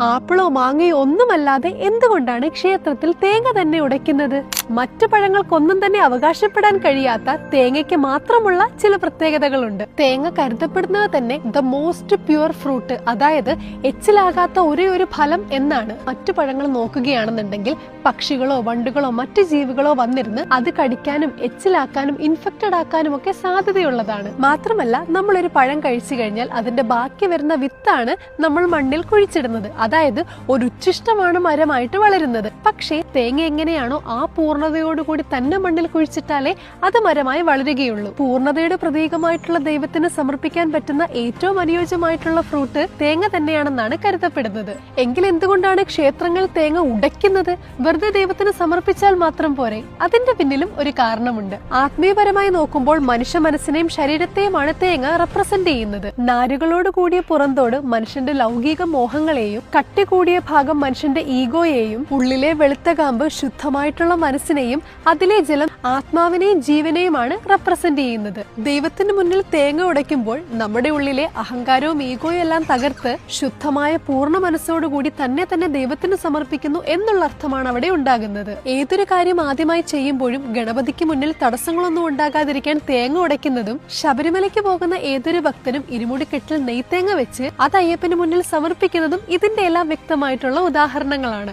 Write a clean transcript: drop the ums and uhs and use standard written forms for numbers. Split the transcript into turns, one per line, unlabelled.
ആപ്പിളോ മാങ്ങയോ ഒന്നുമല്ലാതെ എന്തുകൊണ്ടാണ് ക്ഷേത്രത്തിൽ തേങ്ങ തന്നെ ഉടയ്ക്കുന്നത്? മറ്റു പഴങ്ങൾക്കൊന്നും തന്നെ അവകാശപ്പെടാൻ കഴിയാത്ത തേങ്ങയ്ക്ക് മാത്രമുള്ള ചില പ്രത്യേകതകളുണ്ട്. തേങ്ങ കരുതപ്പെടുന്നത് തന്നെ ദ മോസ്റ്റ് പ്യുവർ ഫ്രൂട്ട്, അതായത് എച്ചിലാകാത്ത ഒരേ ഒരു ഫലം എന്നാണ്. മറ്റു പഴങ്ങൾ നോക്കുകയാണെന്നുണ്ടെങ്കിൽ പക്ഷികളോ വണ്ടുകളോ മറ്റു ജീവികളോ വന്നിരുന്ന് അത് കടിക്കാനും എച്ചിലാക്കാനും ഇൻഫെക്റ്റഡ് ആക്കാനും ഒക്കെ സാധ്യതയുള്ളതാണ്. മാത്രമല്ല, നമ്മളൊരു പഴം കഴിച്ചു കഴിഞ്ഞാൽ അതിന്റെ ബാക്കി വരുന്ന വിത്താണ് നമ്മൾ മണ്ണിൽ കുഴിച്ചിടുന്നത്. അതായത് ഒരു ഉച്ഛിഷ്ടമാണ് മരമായിട്ട് വളരുന്നത്. പക്ഷേ തേങ്ങ എങ്ങനെയാണോ ആ പൂർണ്ണതയോടുകൂടി തന്നെ മണ്ണിൽ കുഴിച്ചിട്ടാലേ അത് മരമായി വളരുകയുള്ളൂ. പൂർണ്ണതയുടെ പ്രതീകമായിട്ടുള്ള ദൈവത്തിന് സമർപ്പിക്കാൻ പറ്റുന്ന ഏറ്റവും അനുയോജ്യമായിട്ടുള്ള ഫ്രൂട്ട് തേങ്ങ തന്നെയാണെന്നാണ് കരുതപ്പെടുന്നത്. എങ്കിൽ എന്തുകൊണ്ടാണ് ക്ഷേത്രങ്ങളിൽ തേങ്ങ ഉടയ്ക്കുന്നത്? വെറുതെ ദൈവത്തിന് സമർപ്പിച്ചാൽ മാത്രം പോരെ? അതിന്റെ പിന്നിലും ഒരു കാരണമുണ്ട്. ആത്മീയപരമായി നോക്കുമ്പോൾ മനുഷ്യ മനസ്സിനെയും ശരീരത്തെയുമാണ് തേങ്ങ റെപ്രസെന്റ് ചെയ്യുന്നത്. നാരുകളോട് കൂടിയ പുറന്തോട് മനുഷ്യന്റെ ലൗകിക മോഹങ്ങളെയും കട്ടി കൂടിയ ഭാഗം മനുഷ്യന്റെ ഈഗോയെയും ഉള്ളിലെ വെളുത്ത കാമ്പ് ശുദ്ധമായിട്ടുള്ള മനസ്സിനെയും അതിലെ ജലം ആത്മാവിനെയും ജീവനെയുമാണ് റെപ്രസെന്റ് ചെയ്യുന്നത്. ദൈവത്തിന് മുന്നിൽ തേങ്ങ ഉടയ്ക്കുമ്പോൾ നമ്മുടെ ഉള്ളിലെ അഹങ്കാരവും ഈഗോയും എല്ലാം തകർത്ത് ശുദ്ധമായ പൂർണ്ണ മനസ്സോടുകൂടി തന്നെ ദൈവത്തിന് സമർപ്പിക്കുന്നു എന്നുള്ള അർത്ഥമാണ് അവിടെ ഉണ്ടാകുന്നത്. ഏതൊരു കാര്യം ആദ്യമായി ചെയ്യുമ്പോഴും ഗണപതിക്ക് മുന്നിൽ തടസ്സങ്ങളൊന്നും ഉണ്ടാകാതിരിക്കാൻ തേങ്ങ ഉടയ്ക്കുന്നതും ശബരിമലയ്ക്ക് പോകുന്ന ഏതൊരു ഭക്തനും ഇരുമുടിക്കെട്ടിൽ നെയ്ത്തേങ്ങ വെച്ച് അത് അയ്യപ്പന് മുന്നിൽ സമർപ്പിക്കുന്നതും ഇതിന്റെ എല്ലാം വ്യക്തമായിട്ടുള്ള ഉദാഹരണങ്ങളാണ്.